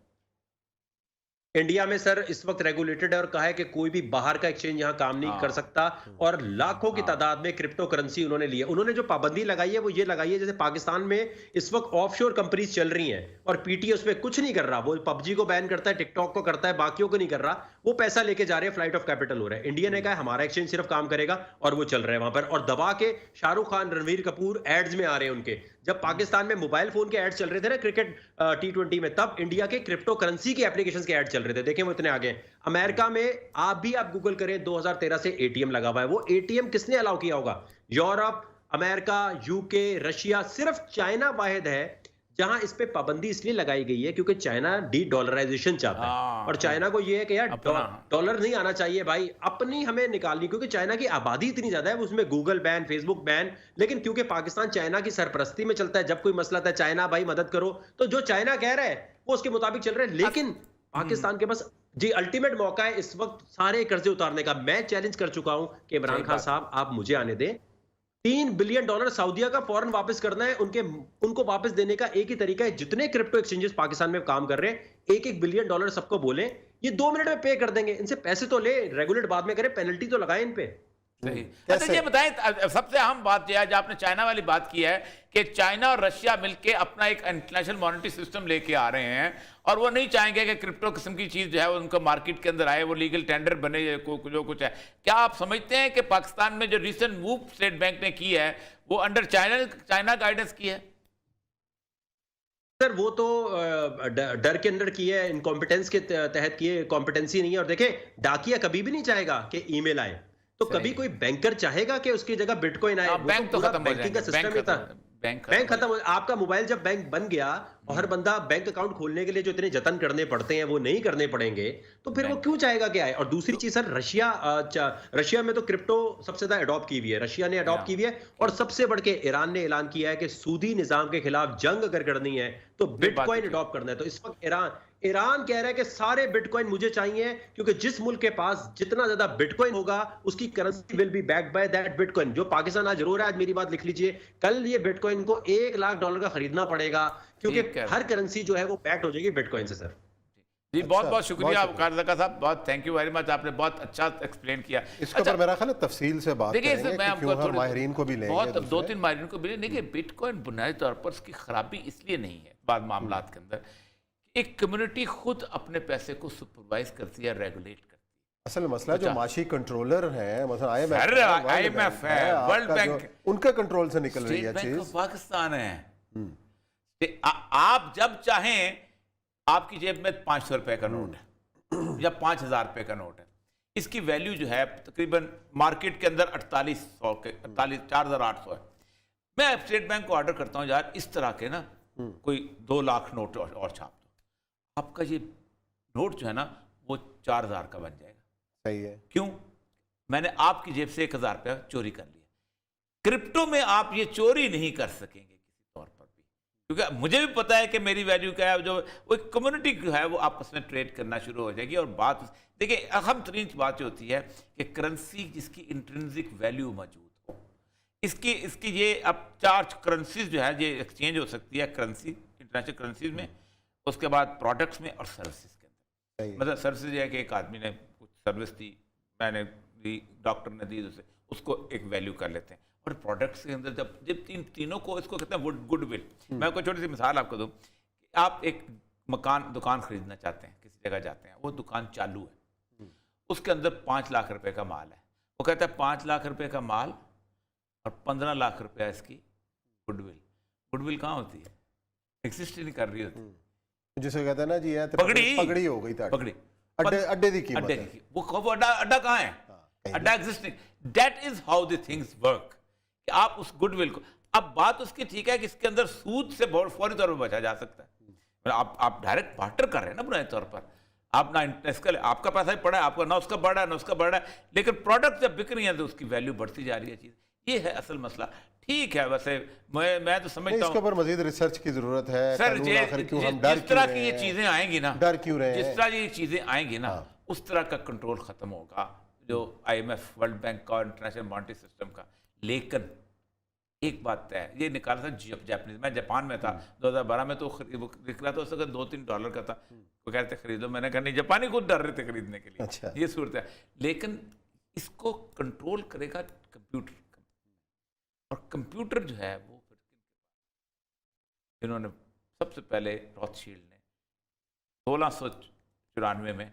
इंडिया में सर इस वक्त रेगुलेटेड है और कहा है कि कोई भी बाहर का एक्सचेंज यहां काम नहीं कर सकता और लाखों की तादाद में क्रिप्टो करेंसी उन्होंने ली है। उन्होंने जो पाबंदी लगाई है वो ये लगाई है जैसे पाकिस्तान में इस वक्त ऑफशोर कंपनीज चल रही हैं और पीटीए उस पर कुछ नहीं कर रहा। वो पबजी को बैन करता है, टिकटॉक को करता है, बाकियों को नहीं कर रहा। वो पैसा लेके जा रहे हैं, फ्लाइट ऑफ कैपिटल हो रहा है। इंडिया ने कहा हमारा एक्सचेंज सिर्फ काम करेगा और वो चल रहा है वहां पर। और दबा के शाहरुख खान, रणवीर कपूर एड्स में आ रहे हैं उनके। जब पाकिस्तान में मोबाइल फोन के एड्स चल रहे थे ना क्रिकेट T20 में, तब इंडिया के क्रिप्टो करेंसी के एप्लीकेशंस के एड चल रहे थे। देखें वो इतने आगे। अमेरिका में आप गूगल करें 2013 से एटीएम लगा हुआ है। वो एटीएम किसने अलाउ किया होगा? Europe, America, UK, Russia. सिर्फ चाइना वाहिद है जहां इस पे पाबंदी इसलिए लगाई गई है क्योंकि चाइना डी-डॉलराइजेशन चाहता है और चाइना को ये है कि यार डॉलर नहीं आना चाहिए भाई, अपनी हमें निकालनी, क्योंकि चाइना की आबादी इतनी ज्यादा है। उसमें गूगल बैन, फेसबुक बैन, लेकिन क्योंकि पाकिस्तान चाइना की सरपरस्ती में चलता है, जब कोई मसला था चाइना भाई मदद करो, तो जो चाइना कह रहा है वो उसके मुताबिक चल रहा है। लेकिन पाकिस्तान के पास जी अल्टीमेट मौका है इस वक्त सारे कर्जे उतारने का। मैं चैलेंज कर चुका हूं कि इमरान खान साहब आप मुझे आने दें, $3 बिलियन सऊदीया का फौरन वापस करना है। उनको वापस देने का एक ही तरीका है, जितने क्रिप्टो एक्सचेंजेस पाकिस्तान में काम कर रहे हैं $1 बिलियन सबको बोले, ये 2 मिनट में पे कर देंगे। इनसे पैसे तो ले, रेगुलेट बाद में करें, पेनल्टी तो लगाए इन पे।
सही। अच्छा ये बताएं, सबसे अहम बात यह है जो आपने चाइना वाली बात की है कि चाइना और रशिया मिलके अपना एक इंटरनेशनल मॉनेटरी सिस्टम लेके आ रहे हैं और वो नहीं चाहेंगे कि क्रिप्टो किस्म की चीज जो है वो उनका मार्केट के अंदर आए, वो लीगल टेंडर बने जो कुछ है। क्या आप समझते हैं कि पाकिस्तान में जो रिसेंट मूव स्टेट बैंक ने की है वो अंडर चाइना गाइडेंस की है?
सर वो तो डर के अंदर की है, इनकॉम्पिटेंस के तहत की है, कॉम्पिटेंसी नहीं है। और देखें डाकिया कभी भी नहीं चाहेगा कि ईमेल आए, तो कभी कोई बैंकर चाहेगा कि उसकी जगह बिटकॉइन आए?
बैंक तो खत्म हो
बैंकिंग का सिस्टम ही था, बैंक खत्म हो। आपका मोबाइल जब बैंक बन गया और हर बंदा बैंक अकाउंट खोलने के लिए जो इतने जतन करने पड़ते हैं वो नहीं करने पड़ेंगे, तो फिर वो क्यों चाहेगा कि आए? और दूसरी चीज सर, रशिया में तो क्रिप्टो सबसे ज्यादा अडॉप्ट की हुई है, रशिया ने अडॉप्ट की हुई है। और सबसे बढ़ के ईरान ने ऐलान किया है कि सूदी निजाम के खिलाफ जंग अगर करनी है तो बिटकॉइन अडॉप्ट करना है। तो इस वक्त ईरान कह रहा है कि सारे बिटकॉइन मुझे चाहिए, क्योंकि जिस मुल्क के पास जितना ज्यादा बिटकॉइन होगा उसकी currency will be backed by that bitcoin. जो पाकिस्तान आज रो रहा है, आज मेरी बात लिख लीजिए, कल ये बिटकॉइन को $1 लाख का खरीदना पड़ेगा, क्योंकि हर करेंसी जो है वो बैक्ड हो जाएगी बिटकॉइन से। सर
जी बहुत बहुत शुक्रिया वकार ज़का साहब, बहुत थैंक यू वेरी मच, आपने बहुत अच्छा एक्सप्लेन किया।
इसके ऊपर मेरा ख्याल है तफसील से बात
देखिए
करेंगे,
मैं आपको
क्योंकि माहिरीन को भी लेंगे,
बहुत 2-3 माहिरीन को भी लेंगे। बिटकॉइन बुनियादी तौर पर उसकी खराबी इसलिए नहीं है बाद मामलात के अंदर, एक कम्युनिटी खुद अपने पैसे को सुपरवाइज करती है, रेगुलेट करती है।
असल मसला जो माशी कंट्रोलर हैं, मतलब
IMF है, वर्ल्ड बैंक,
उनके कंट्रोल से निकल रही है
स्टेट बैंक
चीज।
ऑफ पाकिस्तान है। आप जब चाहें, आपकी जेब में 500 रुपए का नोट है या 5000 रुपए का नोट है, इसकी वैल्यू जो है तकरीबन मार्केट के अंदर 4800 है। मैं स्टेट बैंक को ऑर्डर करता हूं यार इस तरह के ना कोई 2 लाख नोट और छाप दो, आपका ये नोट जो है ना वो 4000 का बन जाएगा।
सही है।
क्यों? मैंने आपकी जेब से 1000 रुपया चोरी कर लिया। क्रिप्टो में आप ये चोरी नहीं कर सकेंगे किसी तौर पर भी, क्योंकि मुझे भी पता है कि मेरी वैल्यू क्या है। जो वो कम्युनिटी जो है वो आपस में ट्रेड करना शुरू हो जाएगी। और बात देखिए, अहम तरीन बात जो होती है कि करेंसी जिसकी इंट्रिंसिक वैल्यू मौजूद हो, इसकी ये अब 4 करेंसीज जो है ये एक्सचेंज हो सकती है, करेंसी इंटरनेशनल करेंसीज में, उसके बाद प्रोडक्ट्स में और सर्विसेज के अंदर। मतलब सर्विसेज है कि एक आदमी ने कुछ सर्विस दी, मैंने दी, डॉक्टर ने दी, उसको एक वैल्यू कर लेते हैं। और प्रोडक्ट्स के अंदर जब तीनों को, इसको कहते हैं गुडविल। मैं कोई छोटी सी मिसाल आपको दूं, आप एक दुकान खरीदना चाहते हैं, किसी जगह जाते हैं, वो दुकान चालू है, उसके अंदर 5 लाख रुपए का माल है। वो कहता है 5 लाख रुपए का माल और 15 लाख रुपया इसकी गुडविल कहाँ होती है? एग्जिस्ट ही नहीं कर रही होती।
जिसे कहते हैं ना जी, पगड़ी हो गई,
पगड़ी
अड्डे की कीमत है।
वो अड्डा कहाँ है? अड्डा एग्जिस्ट नहीं। That is how the things work, कि आप उस गुडविल को, अब बात उसकी ठीक है कि इसके अंदर सूद से बहुत फौरी तौर पर बचा जा सकता है। आप डायरेक्ट बार्टर कर रहे हैं ना बुनियादी तौर पर, आप ना इसका आपका पैसा ही पड़ा है, आपका ना उसका बढ़ा है ना उसका बढ़ा है, लेकिन प्रोडक्ट जब बिक रही है तो उसकी वैल्यू बढ़ती जा रही है चीज़। ये है असल मसला। ठीक है, वैसे मैं तो समझता हूँ
इसके ऊपर मजीद रिसर्च की जरूरत है।
सर,
कानून आखिर क्यों हम डर
जिस तरह
क्यों
की ये
रहे हैं?
चीजें आएंगी ना,
डर क्यों रहे
जिस
हैं?
तरह ये चीजें आएंगी ना, उस तरह का कंट्रोल खत्म होगा जो IMF, वर्ल्ड बैंक का और इंटरनेशनल मॉनेटरी सिस्टम का। लेकिन एक बात है, ये निकाला था जापानीज, मैं जापान में था 2012 में, तो दिख रहा था उस वक्त $2-3 का था। वो कह रहे थे खरीद लो, मैंने कहा नहीं, जापानी खुद डर रहे थे खरीदने के लिए।
अच्छा।
ये सूरत है। लेकिन इसको कंट्रोल करेगा कंप्यूटर, और कंप्यूटर जो है वो फिर इन्होंने सबसे पहले रॉथशील्ड ने 1694 में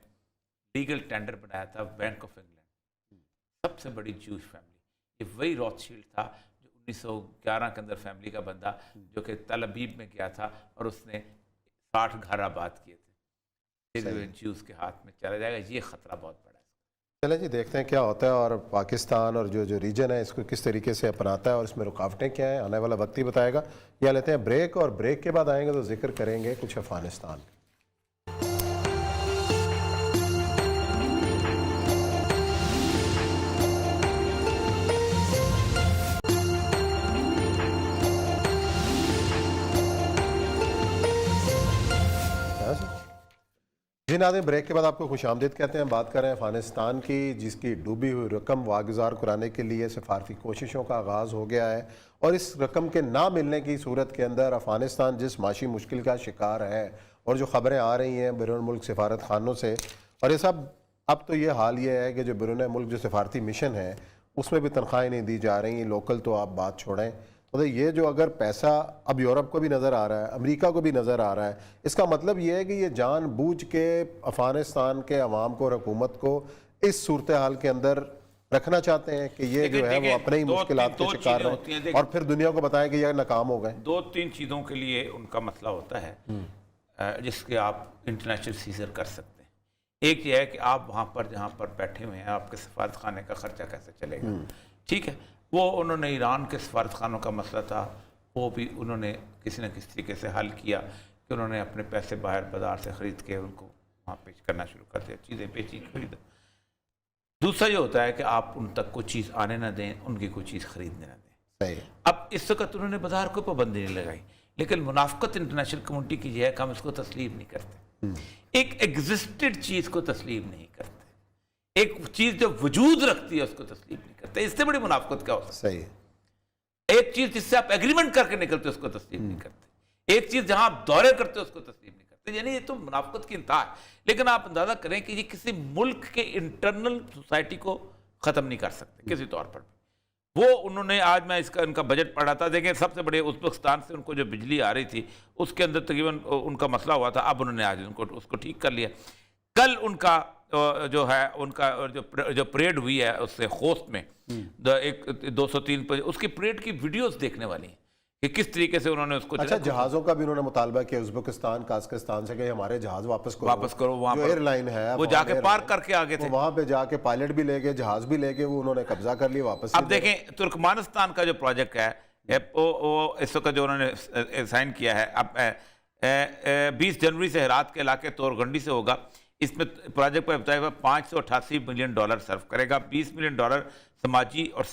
लीगल टेंडर बनाया था बैंक ऑफ इंग्लैंड, सबसे बड़ी जूश फैमिली। ये वही रॉथशील्ड था जो 1911 के अंदर फैमिली का बंदा जो कि तल अबीब में गया था और उसने 60 घर आबाद किए थे। फिर जूस के हाथ में चला जाएगा, ये खतरा बहुत बड़ा है।
चलें जी, देखते हैं क्या होता है और पाकिस्तान और जो रीजन है इसको किस तरीके से अपनाता है और इसमें रुकावटें क्या हैं, आने वाला वक्त ही बताएगा। या लेते हैं ब्रेक, और ब्रेक के बाद आएंगे तो जिक्र करेंगे कुछ अफगानिस्तान। जी नाज़रीन, ब्रेक के बाद आपको खुशामदीद कहते हैं। बात कर रहे हैं अफगानिस्तान की, जिसकी डूबी हुई रकम वागुजार कराने के लिए सफारती कोशिशों का आगाज़ हो गया है, और इस रकम के ना मिलने की सूरत के अंदर अफगानिस्तान जिस माशी मुश्किल का शिकार है, और जो ख़बरें आ रही हैं बैरून मुल्क सफारत खानों से, और ये सब अब तो ये हाल ये है कि जो बैरून मुल्क जो सफारती मिशन है उसमें भी तनख्वाहें नहीं दी जा रही, लोकल तो आप बात छोड़ें। मतलब ये जो अगर पैसा अब यूरोप को भी नज़र आ रहा है, अमेरिका को भी नज़र आ रहा है, इसका मतलब ये है कि ये जानबूझ के अफगानिस्तान के अवाम को और हुकूमत को इस सूरत हाल के अंदर रखना चाहते हैं कि ये जो है वो अपने ही मुश्किलात के शिकार रहें और फिर दुनिया को बताएं कि ये नाकाम हो गए।
2-3 चीज़ों के लिए उनका मसला होता है जिसके आप इंटरनेशनल सीजर कर सकते हैं। एक ये है कि आप वहाँ पर जहाँ पर बैठे हुए हैं आपके सफारत खाने का खर्चा कैसे चलेगा। ठीक है, वो उन्होंने ईरान के सफारत खानों का मसला था, वो भी उन्होंने किसी न किसी तरीके से हल किया कि उन्होंने अपने पैसे बाहर बाजार से ख़रीद के उनको वहाँ पेश करना शुरू कर दिया, चीज़ें बेची खरीद। दूसरा ये होता है कि आप उन तक कोई चीज़ आने ना दें, उनकी कोई चीज़ खरीदने ना दें।
सही।
अब इस वक्त उन्होंने बाजार को पाबंदी नहीं लगाई, लेकिन मुनाफकत इंटरनेशनल कम्युनिटी की यह है कि हम इसको तस्लीम नहीं करते। एक एग्जिस्टेड चीज़ को तस्लीम नहीं करते, एक चीज़ जो वजूद रखती है उसको तस्लीम नहीं करते। इससे बड़ी मुनाफकत क्या हो सकती है?
सही।
एक चीज़ जिससे आप एग्रीमेंट करके निकलते उसको तस्लीम नहीं करते, एक चीज़ जहां आप दौरे करते उसको तस्लीम नहीं करते। यानी ये तो मुनाफकत की इंतहा है। लेकिन आप अंदाजा करें कि ये किसी मुल्क के इंटरनल सोसाइटी को ख़त्म नहीं कर सकते किसी तौर पर। वो उन्होंने, आज मैं इसका इनका बजट पढ़ा था, देखें सबसे बड़े उज़्बेकिस्तान से उनको जो बिजली आ रही थी उसके अंदर तकरीबन उनका मसला हुआ था, अब उन्होंने आज उनको उसको ठीक कर लिया। कल उनका जो है उनका जो परेड हुई है उससे खोस्त में एक 203 उसकी परेड की वीडियोस देखने वाली हैं कि किस तरीके से उन्होंने उसको।
अच्छा, जहाज़ों का भी उन्होंने मुतालबा किया उज़्बेकिस्तान काज़ाकिस्तान से कि हमारे जहाज़ वापस करो
वहाँ पर
एयरलाइन है
वो जाके पार्क करके आगे थे,
वहाँ पे जाके पायलट भी ले गए, जहाज़ भी ले गए, वो उन्होंने कब्जा कर लिया वापस।
अब देखें तुर्कमानिस्तान का जो प्रोजेक्ट है वो इस वक्त जो उन्होंने साइन किया है, अब 20 जनवरी से हेरात के इलाके तोरगंडी से होगा। इसमें प्रोजेक्ट पर बताया हुआ $588 मिलियन सर्व करेगा, $20 मिलियन समाजी और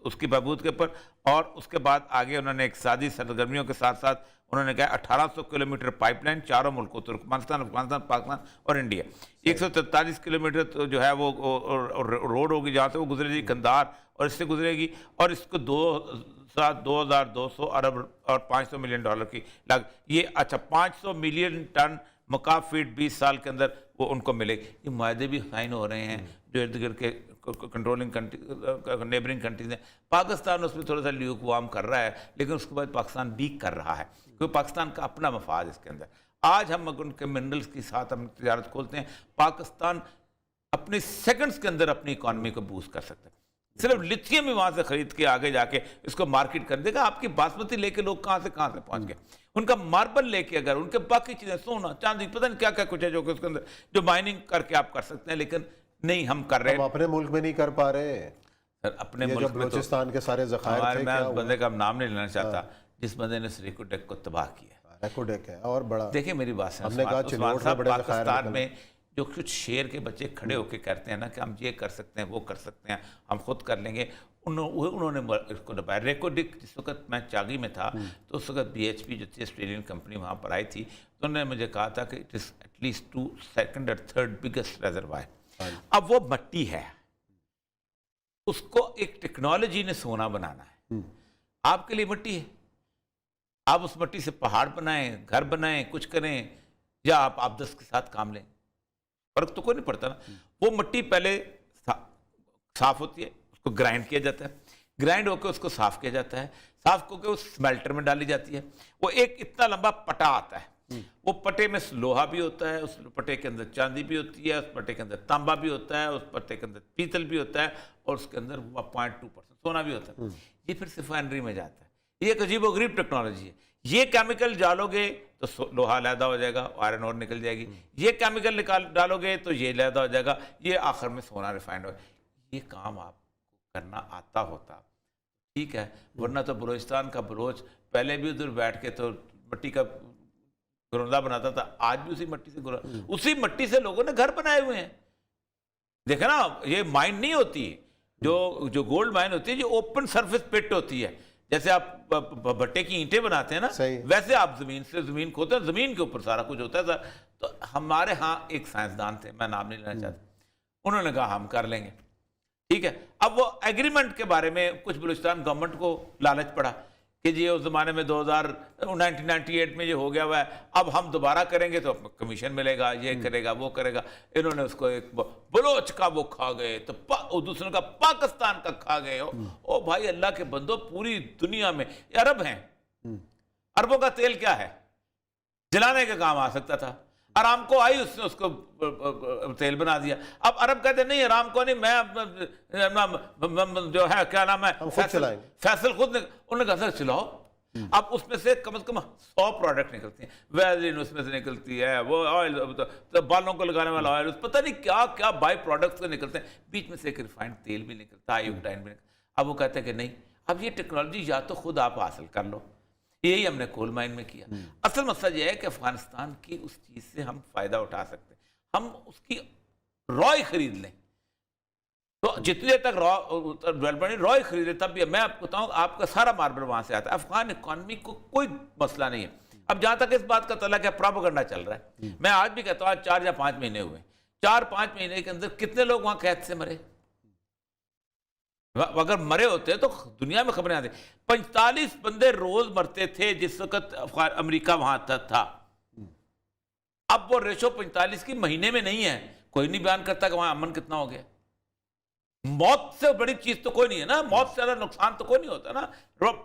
उसकी बहबूद के ऊपर, और उसके बाद आगे उन्होंने इक़्तिसादी सरगर्मियों के साथ साथ उन्होंने कहा 1800 किलोमीटर पाइपलाइन चारों मुल्कों तुर्कमेनिस्तान, अफगानिस्तान, पाकिस्तान और इंडिया। 143 किलोमीटर तो जो है वो रोड होगी जहाँ से वो गुजरेगी कंधार और इससे गुजरेगी, और इसको 2200 अरब और $500 मिलियन की लाग ये। अच्छा, 500 मिलियन टन मकाफ फीट 20 साल के अंदर वो उनको मिलेगी। ये मायदे भी साइन हो रहे हैं जो इर्द गिर्द के कंट्रोलिंग कंट्री नेबरिंग कंट्रीज हैं। पाकिस्तान उसमें थोड़ा सा ल्यूकवार्म कर रहा है, लेकिन उसके बाद पाकिस्तान वीक कर रहा है क्योंकि पाकिस्तान का अपना मफाद इसके अंदर। आज हम अगर उनके मिनरल्स के साथ हम तजारत खोलते हैं, पाकिस्तान अपने सेकंड्स के अंदर अपनी इकॉनमी को बूस्ट कर सकता है। सिर्फ लिथियम ही वहाँ से खरीद के आगे जाके इसको मार्केट कर देगा। आपकी बासमती लेके लोग कहाँ से पहुँच गए, उनका मार्बल लेके, अगर उनके बाकी चीज़ें सोना चांदी पता नहीं क्या क्या कुछ है जो कि उसके अंदर जो माइनिंग करके आप कर सकते हैं, लेकिन नहीं हम कर रहे हैं।
हम अपने मुल्क में नहीं कर पा रहे
सर, अपने मुल्क में
बलूचिस्तान के सारे ज़खायर थे।
मैं उस बंदे का नाम नहीं लेना चाहता जिस बंदे ने रेको डेक को तबाह किया।
रेको डेक है और बड़ा।
देखिए मेरी बात
हमने कहा
पाकिस्तान में जो कुछ शेर के बच्चे खड़े होकर कहते हैं ना कि हम ये कर सकते हैं, वो कर सकते हैं, हम खुद कर लेंगे, उन्होंने इसको दबाया। रेकोडिक जिस वक्त मैं चागी में था तो उस वक्त BHP जो थी ऑस्ट्रेलियन कंपनी वहाँ पर आई थी, तो उन्होंने मुझे कहा था कि इट इज़ एटलीस्ट 2 सेकंड और थर्ड बिगेस्ट रेजरवायर। अब वो मट्टी है, उसको एक टेक्नोलॉजी ने सोना बनाना है। आपके लिए मिट्टी है, आप उस मिट्टी से पहाड़ बनाएं, घर बनाएं, कुछ करें, या आप आपदस के साथ काम लें, फर्क तो कोई नहीं पड़ता ना। वो मिट्टी पहले साफ होती है, उसको ग्राइंड किया जाता है, ग्राइंड होकर उसको साफ किया जाता है, साफ होकर उस स्मेल्टर में डाली जाती है। वो एक इतना लंबा पटा आता है, वो पटे में लोहा भी होता है, उस पटे के अंदर चांदी भी होती है, उस पटे के अंदर तांबा भी होता है, उस पटे के अंदर पीतल भी होता है, और उसके अंदर 0.2% सोना भी होता है। ये फिर रिफाइनरी में जाता है। ये एक अजीबोगरीब टेक्नोलॉजी है। ये केमिकल डालोगे तो लोहा लैदा हो जाएगा, आयरन और निकल जाएगी। ये केमिकल निकाल डालोगे तो ये लैदा हो जाएगा, ये आखिर में सोना रिफाइंड हो। ये काम आपको करना आता होता ठीक है, वरना तो बलूचिस्तान का बलोच पहले भी उधर बैठ के तो मिट्टी का घरोंदा बनाता था, आज भी उसी मिट्टी से उसी मिट्टी से लोगों ने घर बनाए हुए हैं। देखा ना, ये माइन नहीं होती, जो गोल्ड माइन होती है, जो ओपन सरफेस पिट होती है। जैसे आप भट्टे की ईंटें बनाते हैं ना, वैसे आप जमीन से जमीन खोदते हैं, जमीन के ऊपर सारा कुछ होता है सर। तो हमारे यहाँ एक साइंसदान थे, मैं नाम नहीं लेना चाहता, उन्होंने कहा हम कर लेंगे, ठीक है। अब वो एग्रीमेंट के बारे में कुछ बलूचिस्तान गवर्नमेंट को लालच पड़ा कि जी उस जमाने में 1998 में ये हो गया हुआ है, अब हम दोबारा करेंगे तो कमीशन मिलेगा, ये करेगा, वो करेगा। इन्होंने उसको एक बलोच का वो खा गए, तो दूसरों का पाकिस्तान का खा गए। ओ भाई अल्लाह के बंदो, पूरी दुनिया में अरब हैं, अरबों का तेल क्या है, जलाने का काम आ सकता था। अरामको आई, उसने उसको तेल बना दिया। अब अरब कहते नहीं अरामको नहीं, मैं जो है क्या नाम है फैसल खुद उन्होंने कहा सर चलाओ। अब उसमें से कम 100 प्रोडक्ट निकलती हैं, वैलिन उसमें से निकलती है, वो ऑयल तो बालों को लगाने वाला ऑयल, पता नहीं क्या क्या बाई प्रोडक्ट्स के निकलते हैं, बीच में से एक रिफाइंड तेल भी निकलता है, आयोडाइन भी निकलता। अब वो कहते हैं कि नहीं, अब ये टेक्नोलॉजी या तो खुद आप हासिल कर लो, यही हमने कोल माइन में किया। असल मसला यह है कि अफगानिस्तान की उस चीज से हम फायदा उठा सकते हैं, हम उसकी रॉय खरीद लें। तो जितनी देर तक डेवलपमेंट रॉय खरीदे, तब भी मैं आपको बताऊं आपका सारा मार्बल वहां से आता है। अफगान इकॉनमी को कोई मसला नहीं है। अब जहां तक इस बात का तल्लुक है, प्रोपेगेंडा चल रहा है। मैं आज भी कहता हूं, आज 4 या 5 महीने हुए, 4-5 महीने के अंदर कितने लोग वहां कैद से मरे। अगर मरे होते तो दुनिया में खबरें आती। 45 बंदे रोज मरते थे जिस वक्त अमेरिका वहां तक था। अब वो रेशो 45 की महीने में नहीं है। कोई नहीं बयान करता कि वहां अमन कितना हो गया। मौत से बड़ी चीज तो कोई नहीं है ना, मौत से ज्यादा नुकसान तो कोई नहीं होता ना।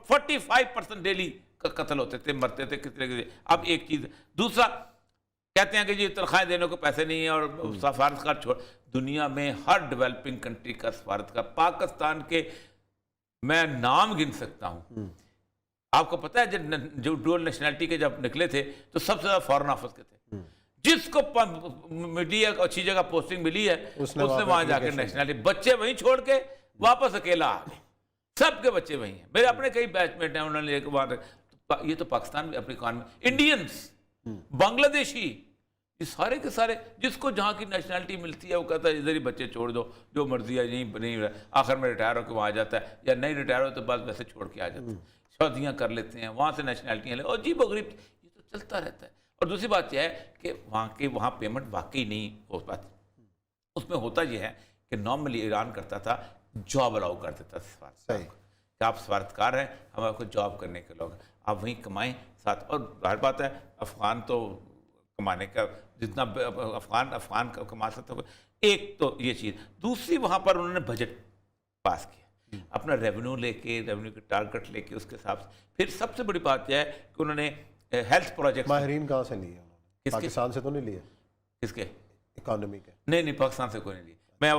45% डेली कत्ल होते थे, मरते थे कितने। अब एक चीज, दूसरा कहते हैं कि जी तनख्वाहें देने को पैसे नहीं है और सफारतकार छोड़। दुनिया में हर डेवलपिंग कंट्री का सफारतकार, पाकिस्तान के मैं नाम गिन सकता हूं। आपको पता है जो डुअल नेशनलिटी के जब निकले थे तो सबसे ज्यादा फॉरेन ऑफिस के थे। जिसको मीडिया अच्छी जगह पोस्टिंग मिली है उसने वहां जाकर नेशनलिटी, बच्चे वहीं छोड़ के वापस अकेला आ गए। सबके बच्चे वहीं हैं। मेरे अपने कई बैचमेट हैं, उन्होंने ये तो पाकिस्तान में अपनी इकॉनमी, इंडियंस, बांग्लादेशी, ये सारे के सारे जिसको जहाँ की नेशनलिटी मिलती है वो कहता है इधर ही बच्चे छोड़ दो, जो मर्जी है यहीं नहीं, आखिर में रिटायर होकर वहाँ आ जाता है, या नहीं रिटायर हो तो बस वैसे छोड़ के आ जाता है, शादियाँ कर लेते हैं, वहाँ से नेशनलिटियाँ ले, और अजीब गरीब ये तो चलता रहता है। और दूसरी बात यह है कि वहाँ पेमेंट वाकई नहीं हो पाती। उसमें होता यह है कि नॉर्मली ईरान करता था, जॉब अलाउ कर देता था कि आप सफारतकार हैं, हम आपको जॉब करने के लोग, आप वहीं कमाएं साथ। और हर बात है, अफगान तो कमाने का जितना अफगान का कमा सकता है। एक तो ये चीज़, दूसरी वहाँ पर उन्होंने बजट पास किया अपना रेवेन्यू लेके, रेवेन्यू के टारगेट लेके, उसके हिसाब से। फिर सबसे बड़ी बात यह है कि उन्होंने हेल्थ प्रोजेक्ट।
माहिरीन कहाँ से लिए उन्होंने? पाकिस्तान से तो नहीं लिए?
किसके?
इकोनॉमी के?
नहीं, पाकिस्तान से कोई नहीं लिए। मैं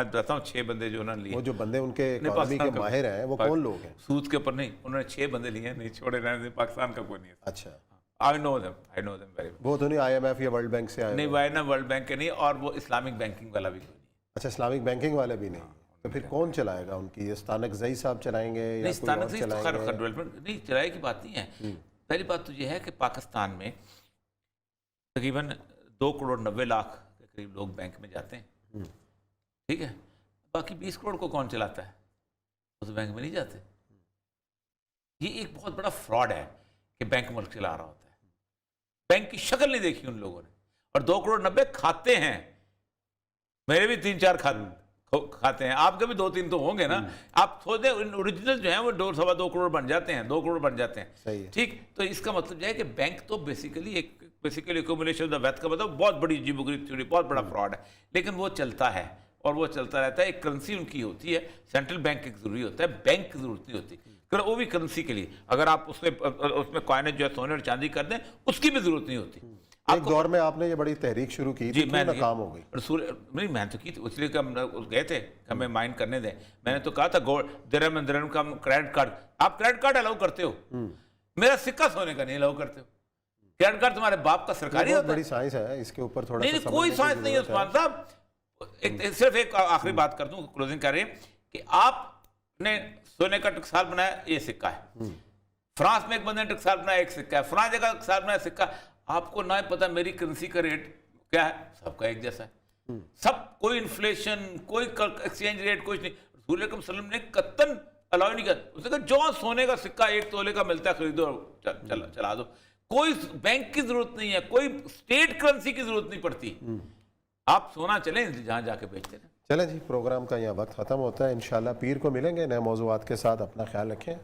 बताता हूँ 6 बंदे जो उन्होंने लिए।
वो जो बंदे उनके इकोनॉमी के माहिर हैं वो कौन लोग हैं?
सूद के ऊपर नहीं, उन्होंने 6 बंदे लिए हैं, नहीं छोड़े रहने। पाकिस्तान का कोई नहीं है।
अच्छा,
I know them very well.
वो तो नहीं IMF या वर्ल्ड बैंक से आए?
नहीं, वाई ना वर्ल्ड बैंक के नहीं, और वो इस्लामिक बैंकिंग वाला भी कोई नहीं।
अच्छा, इस्लामिक बैंकिंग वाले भी नहीं। तो फिर कौन चलाएगा उनकी? ये स्थानक ज़ई साहब चलाएंगे या
स्थानक ज़ई तो खैर डेवलपमेंट नहीं चलाए की बात नहीं है। पहली बात तो ये है कि पाकिस्तान में तकरीबन 2 करोड़ 90 लाख के करीब लोग बैंक में जाते हैं, ठीक है, बाकी 20 करोड़ को कौन चलाता है, वो तो बैंक में नहीं जाते। ये एक बहुत बड़ा फ्रॉड है कि बैंक मुल्क चला रहा होता है, बैंक की शक्ल नहीं देखी उन लोगों ने, और 2 करोड़ 90 खाते हैं। मेरे भी 3-4 खाते हैं, आपके भी 2-3 तो होंगे ना। आप सोचते ओरिजिनल जो है वो 2-2.25 करोड़ बन जाते हैं, 2 करोड़ बन जाते हैं,
सही है।
ठीक। तो इसका मतलब यह है कि बैंक तो basically accumulation of the wealth का मतलब बहुत बड़ी अजीबोगरीब थ्योरी, बहुत बड़ा फ्रॉड है, लेकिन वो चलता है और वो चलता रहता है। एक करेंसी उनकी होती है, सेंट्रल बैंक एक जरूरी होता है, बैंक की जरूरत नहीं होती, वो भी करेंसी के लिए। अगर आप उसमें कॉइनेज जो है सोने और चांदी कर दें, उसकी भी जरूरत नहीं होती।
एक दौर में आपने ये बड़ी तहरीक शुरू की थी, क्यों नाकाम हो गई?
नहीं, मैंने तो की थी, इसलिए कि हम गए थे, हमें माइंड करने दें। मैंने तो कहा था दिरहम का क्रेडिट कार्ड, आप क्रेडिट कार्ड अलाउ करते हो, मेरा सिक्का सोने का नहीं अलाउ करते हो। क्रेडिट कार्ड तुम्हारे बाप का सरकारी होता है।
बड़ी साइंस है इसके ऊपर, थोड़ा
नहीं, कोई साइंस नहीं है उस्मान साहब। सिर्फ एक आखिरी बात कर दूं, क्लोजिंग कर रहे हैं कि आपने सोने का टकसाल बनाया, ये सिक्का है। फ्रांस में एक बंदे ने टकसाल बनाया, एक सिक्का है। फ्रांस जगह टकसाल बनाया, सिक्का। आपको ना पता मेरी करेंसी का रेट क्या है, सबका एक जैसा है, सब, कोई इन्फ्लेशन, कोई एक्सचेंज रेट, कुछ नहीं। रसूल अकरम सल्लल्लाहु अलैहि वसल्लम ने कतन अलाउ नहीं किया। उसने कहा जो सोने का सिक्का 1 तोले का मिलता है खरीदो, चला दो। कोई बैंक की जरूरत नहीं है, कोई स्टेट करेंसी की जरूरत नहीं पड़ती। आप सोना चलें जहां जाके बेचते हैं।
चलें जी, प्रोग्राम का यहाँ वक्त खत्म होता है। इंशाल्लाह पीर को मिलेंगे नए मौजूआत के साथ। अपना ख्याल रखें।